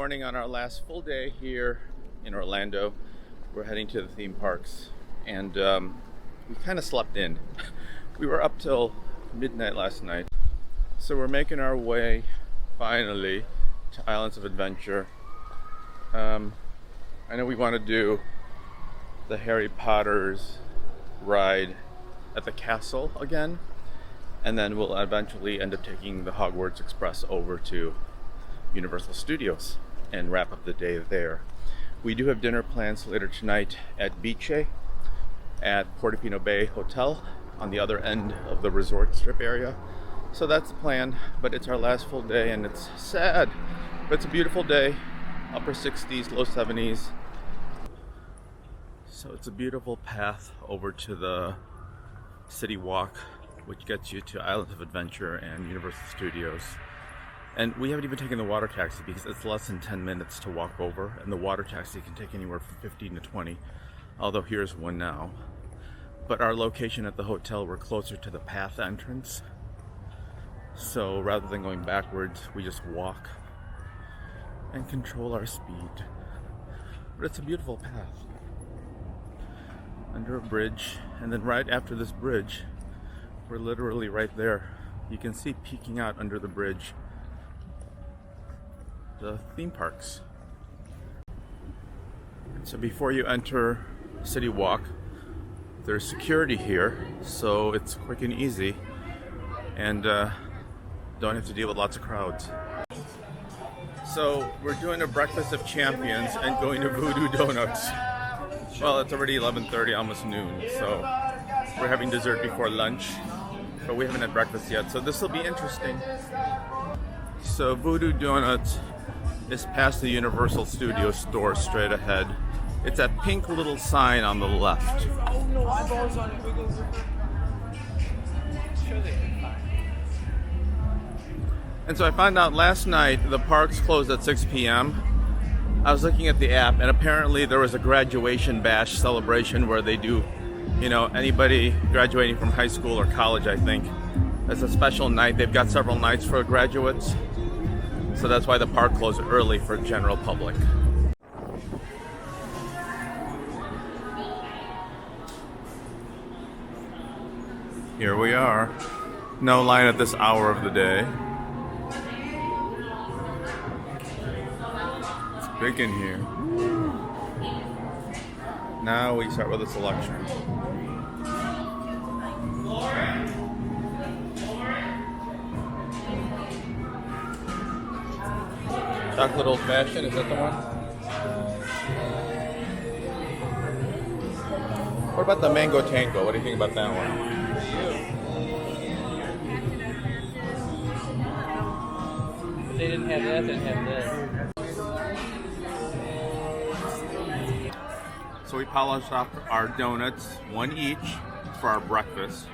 morning on our last full day here in Orlando. We're heading to the theme parks, and we kind of slept in. We were up till midnight last night, so we're making our way finally to Islands of Adventure. I know we want to do the Harry Potter's ride at the castle again, and then we'll eventually end up taking the Hogwarts Express over to Universal Studios and wrap up the day there. We do have dinner plans later tonight at Bice at Portofino Bay Hotel on the other end of the resort strip area. So that's the plan, but it's our last full day and it's sad, but it's a beautiful day. Upper 60s, low 70s. So it's a beautiful path over to the City Walk, which gets you to Islands of Adventure and Universal Studios. And we haven't even taken the water taxi because it's less than 10 minutes to walk over, and the water taxi can take anywhere from 15 to 20, although here's one now. But our location at the hotel, we're closer to the path entrance, so rather than going backwards, we just walk and control our speed. But it's a beautiful path under a bridge, and then right after this bridge, we're literally right there. You can see peeking out under the bridge the theme parks. So before you enter City Walk, there's security here, so it's quick and easy, and don't have to deal with lots of crowds. So we're doing a breakfast of champions and going to Voodoo Doughnut. Well, it's already 11:30, almost noon, so we're having dessert before lunch, but we haven't had breakfast yet, so this will be interesting. So Voodoo Doughnut is past the Universal Studios store straight ahead. It's that pink little sign on the left. And so I found out last night the parks closed at 6 p.m. I was looking at the app, and apparently there was a graduation bash celebration where they do, anybody graduating from high school or college, I think. It's a special night. They've got several nights for graduates. So that's why the park closed early for general public. Here we are. No line at this hour of the day. It's big in here. Now we start with a selection. Chocolate Old Fashioned, is that the one? What about the Mango Tango? What do you think about that one? If they didn't have that, they'd have this. So we polished off our donuts, one each, for our breakfast.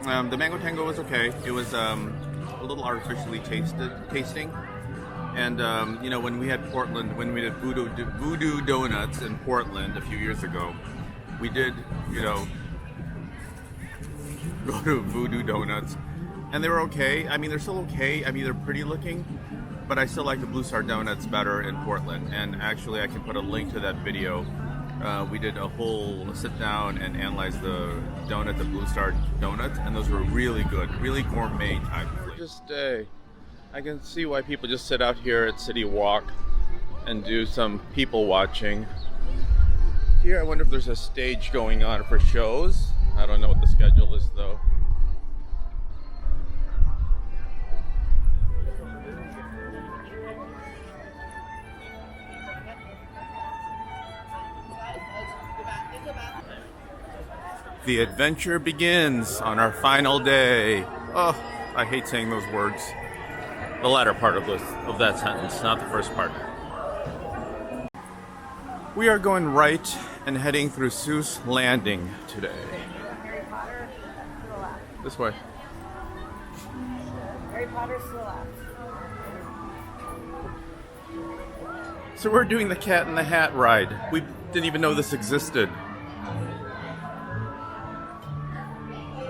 The Mango Tango was okay. It was a little artificially tasting. And when we had Portland, when we did Voodoo Doughnut in Portland a few years ago, we did, go to Voodoo Doughnut, and they were okay. I mean, they're still okay. I mean, they're pretty looking, but I still like the Blue Star Donuts better in Portland. And actually, I can put a link to that video. We did a whole sit down and analyze the donut, the Blue Star Donuts, and those were really good, really gourmet type. Just I can see why people just sit out here at City Walk and do some people watching. Here, I wonder if there's a stage going on for shows. I don't know what the schedule is, though. The adventure begins on our final day. Oh, I hate saying those words. The latter part of that sentence, not the first part. We are going right and heading through Seuss Landing today. Harry Potter to the left. This way. Harry Potter to the left. So we're doing the Cat in the Hat ride. We didn't even know this existed.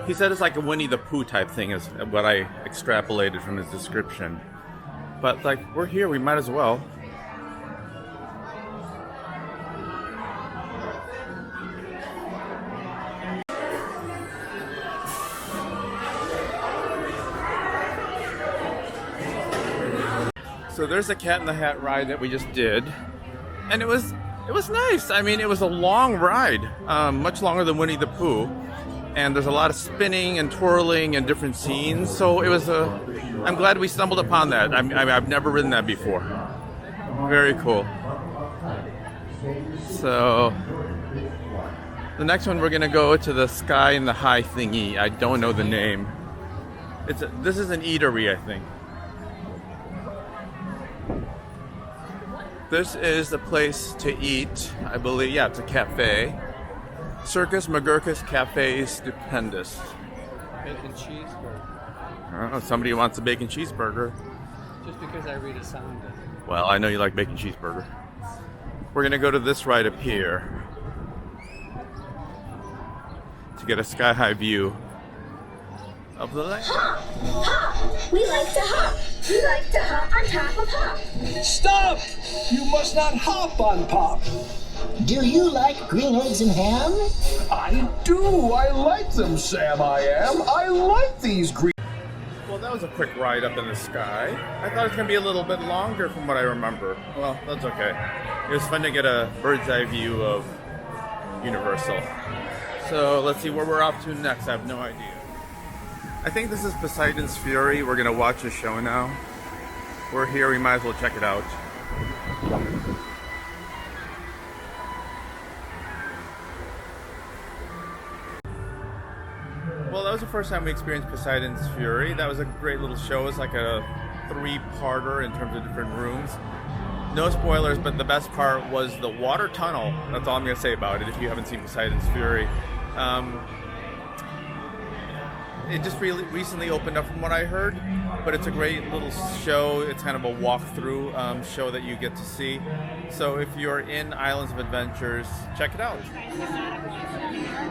He said it's like a Winnie the Pooh type thing, is what I extrapolated from his description. But like, we're here, we might as well. So there's a Cat in the Hat ride that we just did, and it was nice. I mean, it was a long ride, much longer than Winnie the Pooh, and there's a lot of spinning and twirling and different scenes. So it was I'm glad we stumbled upon that. I've never ridden that before. Very cool. So the next one we're gonna go to the Sky in the High thingy. I don't know the name. This is an eatery, I think. This is the place to eat, I believe. Yeah, it's a cafe. Circus McGurkus Cafe Stupendous. Bacon cheeseburger. Oh, somebody wants a bacon cheeseburger. Just because I read a sound doesn't. Well, I know you like bacon cheeseburger. We're gonna go to this right up here to get a sky-high view of the lake. Hop! We like to hop! We like to hop on top of Hop! Stop! You must not hop on Pop! Do you like green eggs and ham? I do! I like them, Sam, I am! I like these green... Well, that was a quick ride up in the sky. I thought it was going to be a little bit longer from what I remember. Well, that's okay. It was fun to get a bird's eye view of Universal. So let's see where we're off to next. I have no idea. I think this is Poseidon's Fury. We're going to watch a show now. We're here. We might as well check it out. Well, that was the first time we experienced Poseidon's Fury. That was a great little show. It was like a 3-parter in terms of different rooms. No spoilers, but the best part was the water tunnel. That's all I'm going to say about it if you haven't seen Poseidon's Fury. It just really recently opened up from what I heard, but it's a great little show. It's kind of a walkthrough show that you get to see. So if you're in Islands of Adventures, check it out.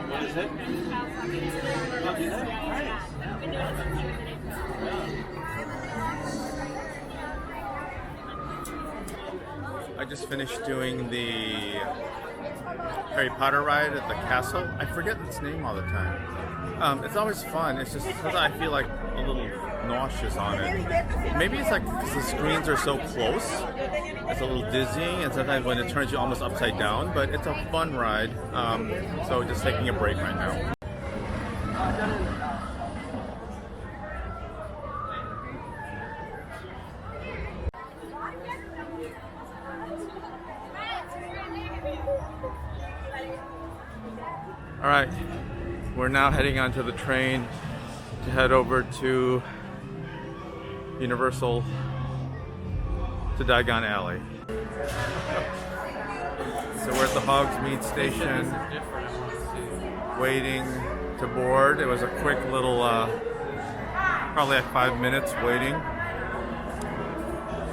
What is it? I just finished doing the Harry Potter ride at the castle. I forget its name all the time. It's always fun. It's just because I feel like a little nauseous on it. Maybe it's like because the screens are so close. It's a little dizzying, and sometimes when it turns you almost upside down. But it's a fun ride. So just taking a break right now. All right, we're now heading onto the train to head over to Universal to Diagon Alley. So we're at the Hogsmeade station, waiting to board. It was a quick little, probably like 5 minutes waiting.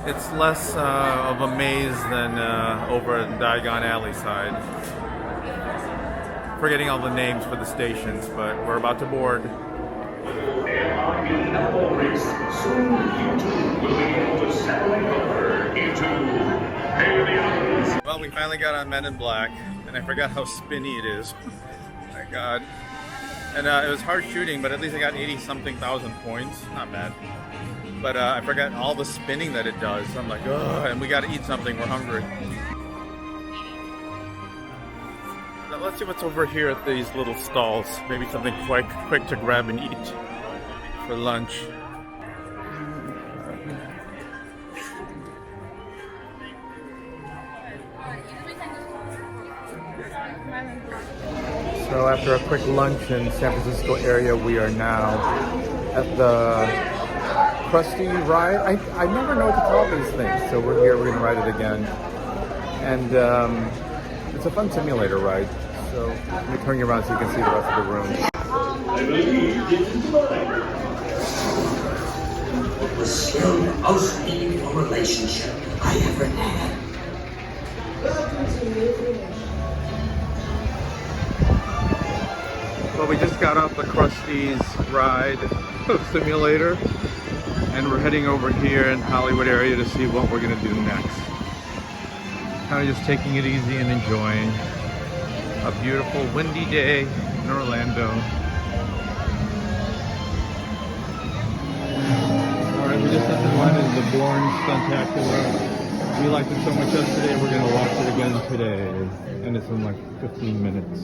It's less of a maze than over at Diagon Alley side. Forgetting all the names for the stations, but we're about to board. Soon you too will be able to separate over into aliens. Well, we finally got on Men in Black, and I forgot how spinny it is. My God. And it was hard shooting, but at least I got 80-something thousand points. Not bad. But I forgot all the spinning that it does. I'm like, ugh, and we got to eat something. We're hungry. Now let's see what's over here at these little stalls. Maybe something quick to grab and eat for lunch. So after a quick lunch in San Francisco area, we are now at the Krusty ride. I never know what to call these things, so we're here, we're going to ride it again. And it's a fun simulator ride. So let me turn you around so you can see the rest of the room. I believe this is mine. The still most meaningful relationship I ever had. Well, we just got off the Krusty's ride simulator, and we're heading over here in Hollywood area to see what we're going to do next. Kind of just taking it easy and enjoying a beautiful windy day in Orlando. Alright, we just have to line in the Bourne Stuntacular. We liked it so much yesterday, we're going to watch it again today. And it's in like 15 minutes.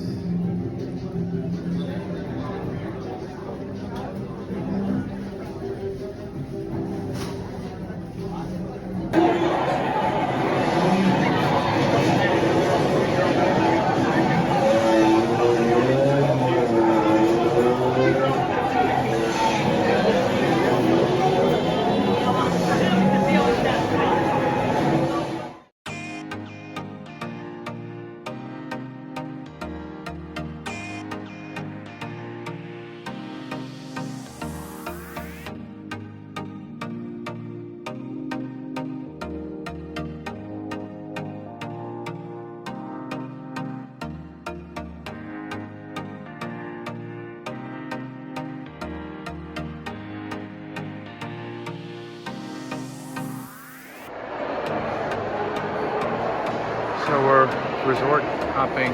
So we're resort hopping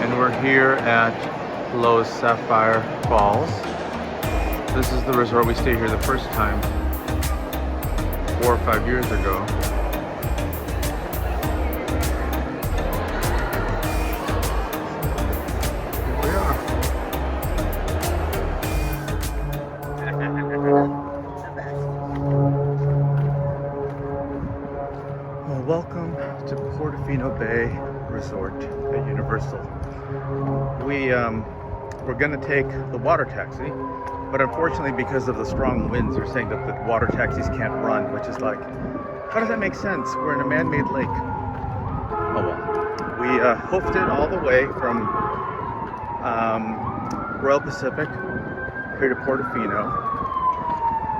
and we're here at Lowe's Sapphire Falls. This is the resort we stayed here the first time 4 or 5 years ago. Here we are. Well, welcome to Portofino Bay Resort at Universal. We're gonna take the water taxi, but unfortunately because of the strong winds, they're saying that the water taxis can't run, which is like, how does that make sense? We're in a man-made lake. Oh well. We hoofed it all the way from Royal Pacific here to Portofino,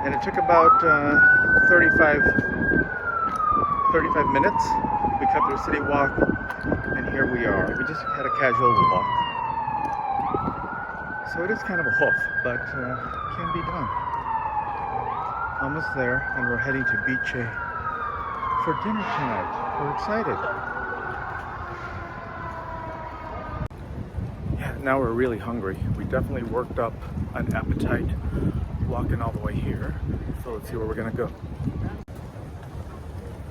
and it took about 35 minutes. We cut through a city walk, and here we are. We just had a casual walk. So it is kind of a hoof, but can be done. Almost there, and we're heading to Bice for dinner tonight. We're excited. Yeah, now we're really hungry. We definitely worked up an appetite walking all the way here. So let's see where we're gonna go.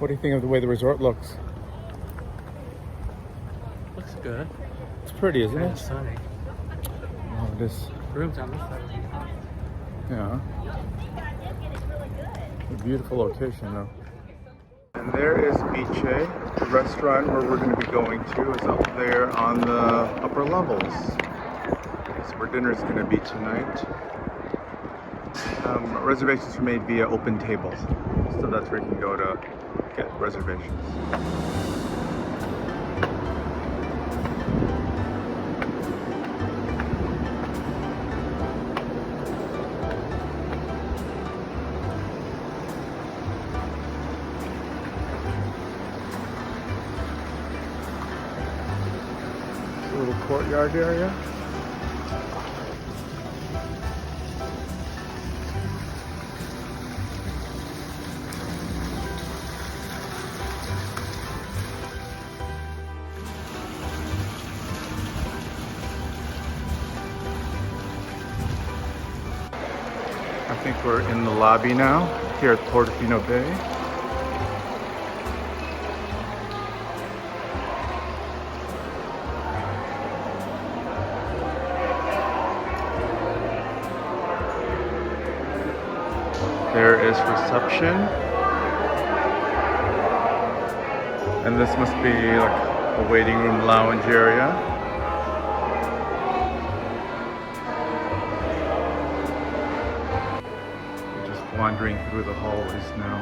What do you think of the way the resort looks? Looks good. It's pretty, isn't Kind it? of sunny. Oh, it is. Rooms on this side. Yeah. A beautiful location, though. And there is Bice. The restaurant where we're going to be going to is up there on the upper levels. That's where dinner is going to be tonight. Reservations are made via Open Tables, so that's where you can go to get reservations. A little courtyard area. I think we're in the lobby now, here at Portofino Bay. There is reception. And this must be like a waiting room lounge area. Wandering through the hallways now.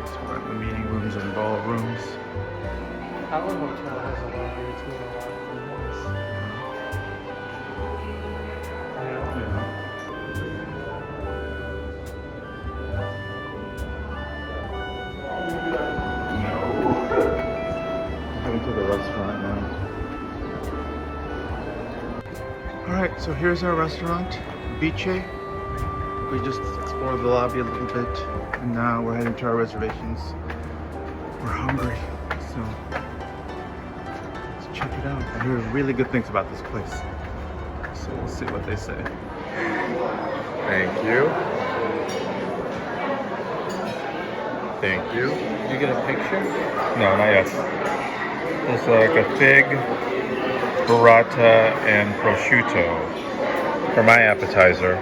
So we're in the meeting rooms and ballrooms. Our hotel has a lobby. It's really a lot of rooms. Heading to the restaurant now. Alright, so here's our restaurant, Bice. We just explored the lobby a little bit, and now we're heading to our reservations. We're hungry, so let's check it out. I hear really good things about this place. So we'll see what they say. Thank you. Thank you. You get a picture? No, not yet. There's like a fig, burrata, and prosciutto for my appetizer.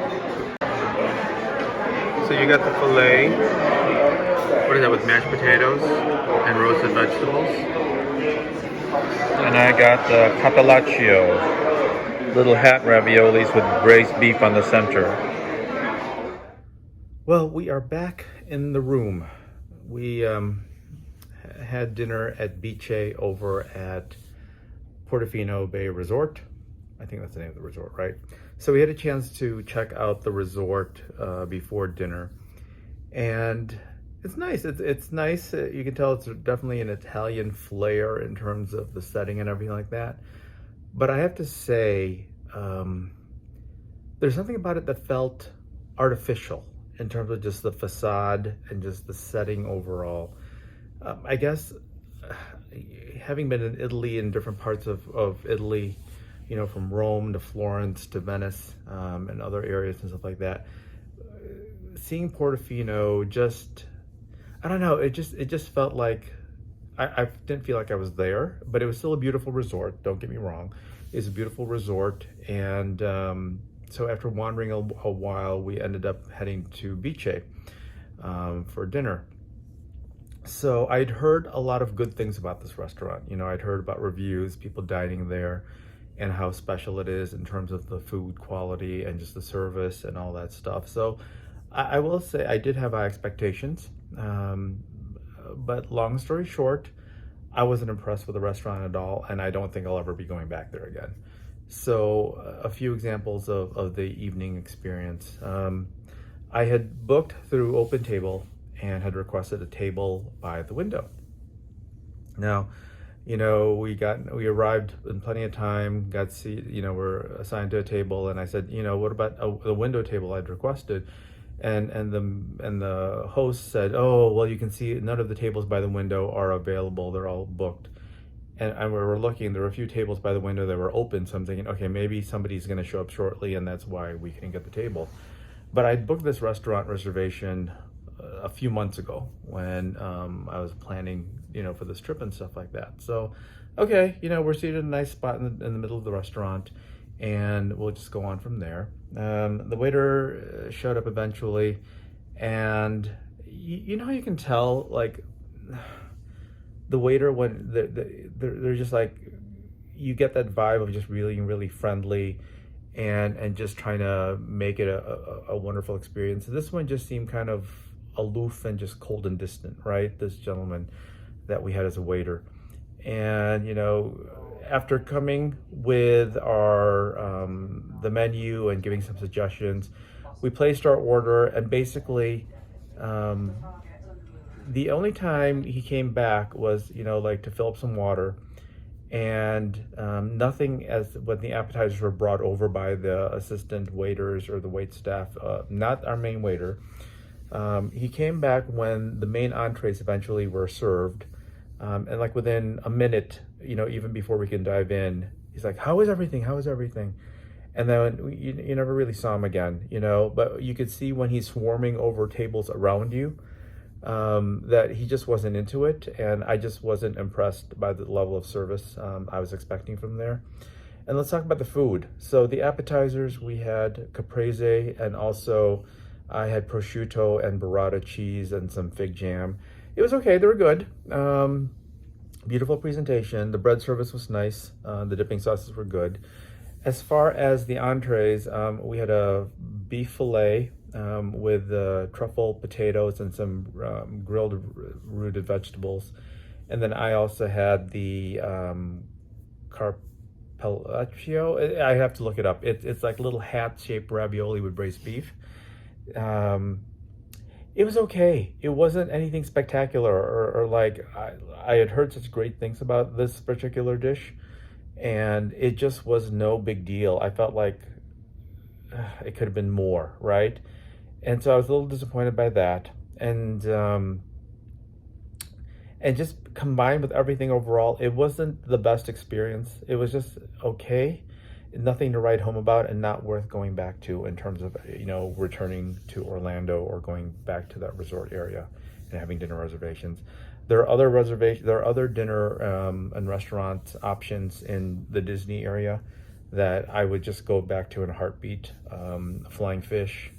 So you got the filet. What is that, with mashed potatoes and roasted vegetables? And I got the capellaccio, little hat raviolis with braised beef on the center. Well, we are back in the room. We had dinner at Bice over at Portofino Bay Resort. I think that's the name of the resort, right? So we had a chance to check out the resort before dinner, and it's nice. It's nice. You can tell it's definitely an Italian flair in terms of the setting and everything like that. But I have to say, there's something about it that felt artificial in terms of just the facade and just the setting overall. I guess having been in Italy, in different parts of Italy, you know, from Rome to Florence to Venice and other areas and stuff like that, seeing Portofino just, I don't know, it just felt like, I didn't feel like I was there, but it was still a beautiful resort, don't get me wrong. It's a beautiful resort, and so after wandering a while, we ended up heading to Bice for dinner. So I'd heard a lot of good things about this restaurant. You know, I'd heard about reviews, people dining there, and how special it is in terms of the food quality and just the service and all that stuff. So I will say I did have high expectations, but long story short, I wasn't impressed with the restaurant at all, and I don't think I'll ever be going back there again. So a few examples of the evening experience. I had booked through OpenTable and had requested a table by the window. Now, you know, we arrived in plenty of time, got seat, you know, we're assigned to a table, and I said, you know, what about the window table I'd requested? And the host said, oh, well, you can see none of the tables by the window are available, they're all booked. And we were looking, there were a few tables by the window that were open, so I'm thinking, okay, maybe somebody's gonna show up shortly, and that's why we couldn't get the table. But I booked this restaurant reservation a few months ago when I was planning, you know, for this trip and stuff like that. So, okay, you know, we're seated in a nice spot in the middle of the restaurant, and we'll just go on from there. The waiter showed up eventually, and you know how you can tell, like, the waiter, when they're just like, you get that vibe of just really, really friendly and just trying to make it a wonderful experience. This one just seemed kind of aloof and just cold and distant, right? This gentleman that we had as a waiter. And, you know, after coming with our the menu and giving some suggestions, we placed our order, and basically the only time he came back was, you know, like to fill up some water, and nothing as when the appetizers were brought over by the assistant waiters or the wait staff, not our main waiter. He came back when the main entrees eventually were served, and like within a minute, you know, even before we can dive in, he's like, how is everything? And then you never really saw him again, you know, but you could see when he's swarming over tables around you, that he just wasn't into it, and I just wasn't impressed by the level of service I was expecting from there. And let's talk about the food. So the appetizers, we had caprese, and also I had prosciutto and burrata cheese and some fig jam. It was okay, they were good. Beautiful presentation. The bread service was nice. The dipping sauces were good. As far as the entrees, we had a beef fillet with truffle potatoes and some grilled rooted vegetables. And then I also had the carpaccio. I have to look it up. It's like little hat-shaped ravioli with braised beef. It was okay. It wasn't anything spectacular, or like I had heard such great things about this particular dish, and it just was no big deal. I felt like it could have been more, right? And so I was a little disappointed by that. And just combined with everything overall, it wasn't the best experience. It was just okay. nothing to write home about and not worth going back to in terms of, you know, returning to Orlando or going back to that resort area and having dinner reservations. There are other dinner and restaurant options in the Disney area that I would just go back to in a heartbeat. Flying Fish,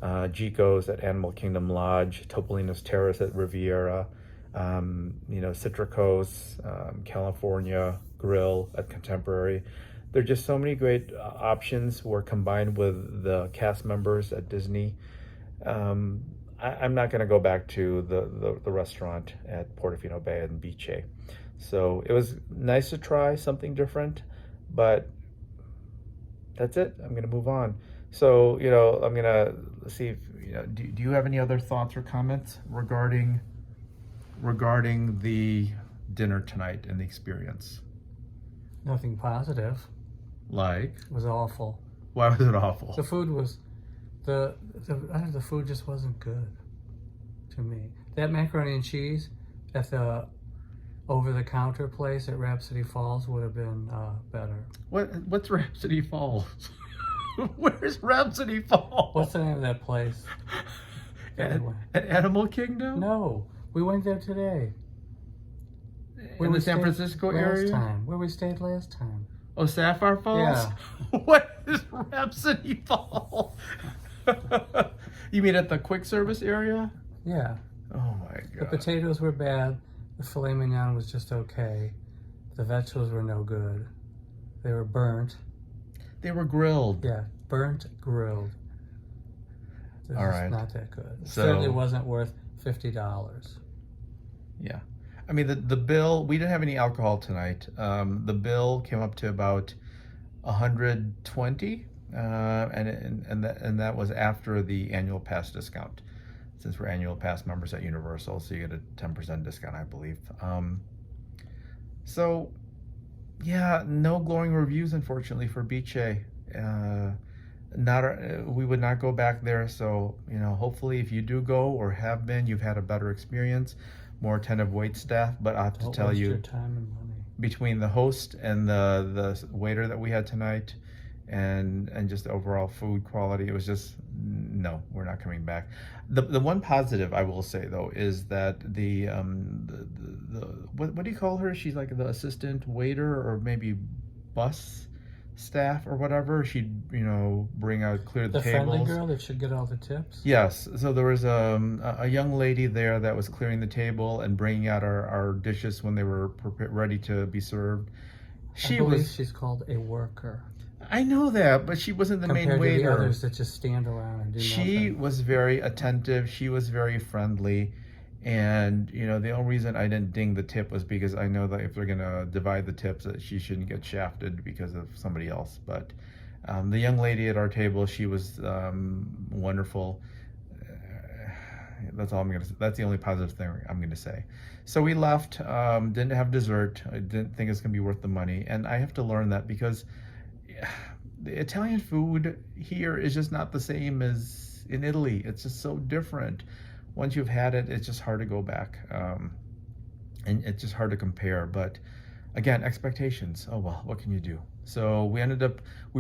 Jico's at Animal Kingdom Lodge, Topolino's Terrace at Riviera, you know, Citrico's, California Grill at Contemporary. There are just so many great options were combined with the cast members at Disney. I'm not going to go back to the restaurant at Portofino Bay and Bice. So it was nice to try something different, but that's it. I'm going to move on. So, you know, I'm going to see if, you know, do you have any other thoughts or comments regarding the dinner tonight and the experience? Nothing positive. Like? It was awful. Why was it awful? The food was, the food just wasn't good to me. That macaroni and cheese at the over-the-counter place at Rhapsody Falls would have been better. What's Rhapsody Falls? Where's Rhapsody Falls? What's the name of that place? At Animal Kingdom? No, we went there today. In the San Francisco area? Where we stayed last time. Oh, Sapphire Falls? Yeah. What is Rhapsody Falls? You mean at the quick service area? Yeah. Oh my The god. potatoes were bad. The filet mignon was just okay. The vegetables were no good. They were burnt. They were grilled. Yeah, burnt, grilled. This All is right. not that good. It So- certainly wasn't worth $50. Yeah. I mean, the bill, we didn't have any alcohol tonight. The bill came up to about $120, and that was after the annual pass discount, since we're annual pass members at Universal, so you get a 10% discount, I believe. So, yeah, no glowing reviews, unfortunately, for Bice. We would not go back there, so, you know, hopefully if you do go or have been, you've had a better experience, more attentive wait staff. But I have to tell you, your time and money. between the host and the waiter that we had tonight and just the overall food quality, it was just, no, we're not coming back. The one positive I will say though is that the what do you call her? She's like the assistant waiter or maybe bus staff or whatever. She'd, you know, clear the tables. The friendly girl that should get all the tips? Yes. So there was a young lady there that was clearing the table and bringing out our dishes when they were ready to be served. I believe she's called a worker. I know that, but she wasn't the main Compared to the waiter. others that just stand around and do She nothing. was very attentive. She was very friendly. And, you know, the only reason I didn't ding the tip was because I know that if they're going to divide the tips, that she shouldn't get shafted because of somebody else. But the young lady at our table, she was wonderful. That's all I'm going to say. That's the only positive thing I'm going to say. So we left, didn't have dessert. I didn't think it's going to be worth the money. And I have to learn that because the Italian food here is just not the same as in Italy. It's just so different. Once you've had it, it's just hard to go back. And it's just hard to compare. But again, expectations. Oh, well, what can you do? So we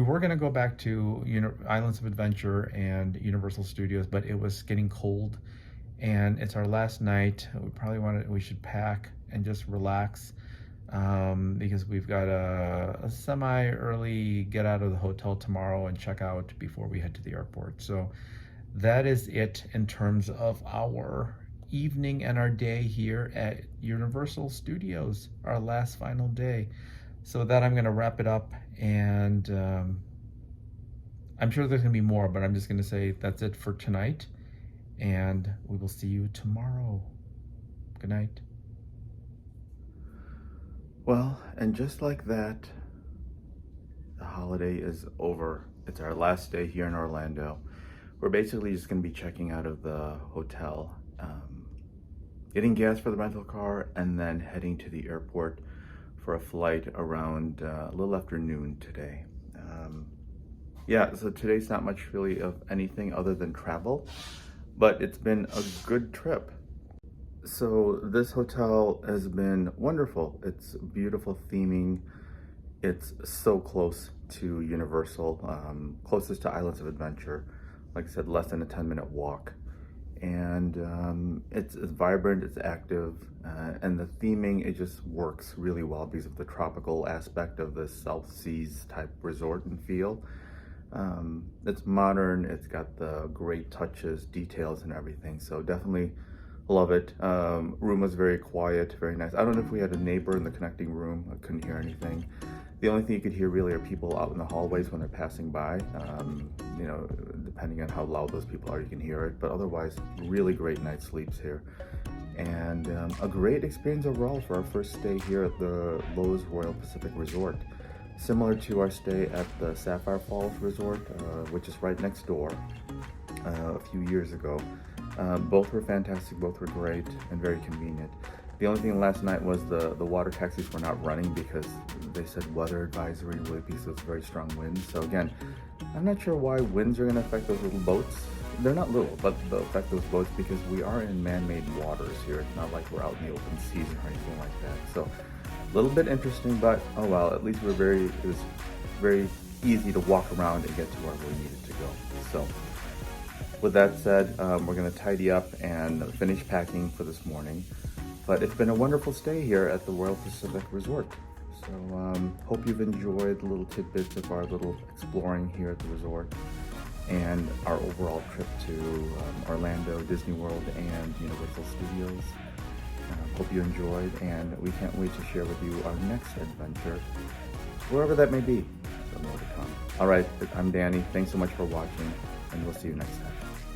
were going to go back to Islands of Adventure and Universal Studios, but it was getting cold. And it's our last night. We should pack and just relax. Because we've got a semi-early get out of the hotel tomorrow and check out before we head to the airport. So that is it in terms of our evening and our day here at Universal Studios, our last final day. So with that, I'm going to wrap it up, and I'm sure there's going to be more, but I'm just going to say that's it for tonight, and we will see you tomorrow. Good night. Well, and just like that, the holiday is over. It's our last day here in Orlando. We're basically just going to be checking out of the hotel, getting gas for the rental car, and then heading to the airport for a flight around a little after noon today. Yeah, so today's not much really of anything other than travel, but it's been a good trip. So this hotel has been wonderful. It's beautiful theming. It's so close to Universal, closest to Islands of Adventure. Like I said, less than a 10-minute walk. And it's vibrant, it's active, and the theming, it just works really well because of the tropical aspect of the South Seas type resort and feel. It's modern, it's got the great touches, details, and everything, so definitely love it. Room was very quiet, very nice. I don't know if we had a neighbor in the connecting room. I couldn't hear anything. The only thing you could hear really are people out in the hallways when they're passing by. You know, depending on how loud those people are, you can hear it. But otherwise, really great night sleeps here. And a great experience overall for our first stay here at the Lowe's Royal Pacific Resort. Similar to our stay at the Sapphire Falls Resort, which is right next door, a few years ago. Both were fantastic, both were great and very convenient. The only thing last night was the water taxis were not running because they said weather advisory because it was very strong winds. So again, I'm not sure why winds are going to affect those little boats. They're not little, but they'll affect those boats because we are in man-made waters here. It's not like we're out in the open seas or anything like that. So a little bit interesting, but oh well, at least it was very easy to walk around and get to where we needed to go. So with that said, we're going to tidy up and finish packing for this morning. But it's been a wonderful stay here at the Royal Pacific Resort. So hope you've enjoyed the little tidbits of our little exploring here at the resort and our overall trip to Orlando, Disney World, and Universal Studios. Hope you enjoyed, and we can't wait to share with you our next adventure, wherever that may be. So more to come. All right, I'm Danny. Thanks so much for watching, and we'll see you next time.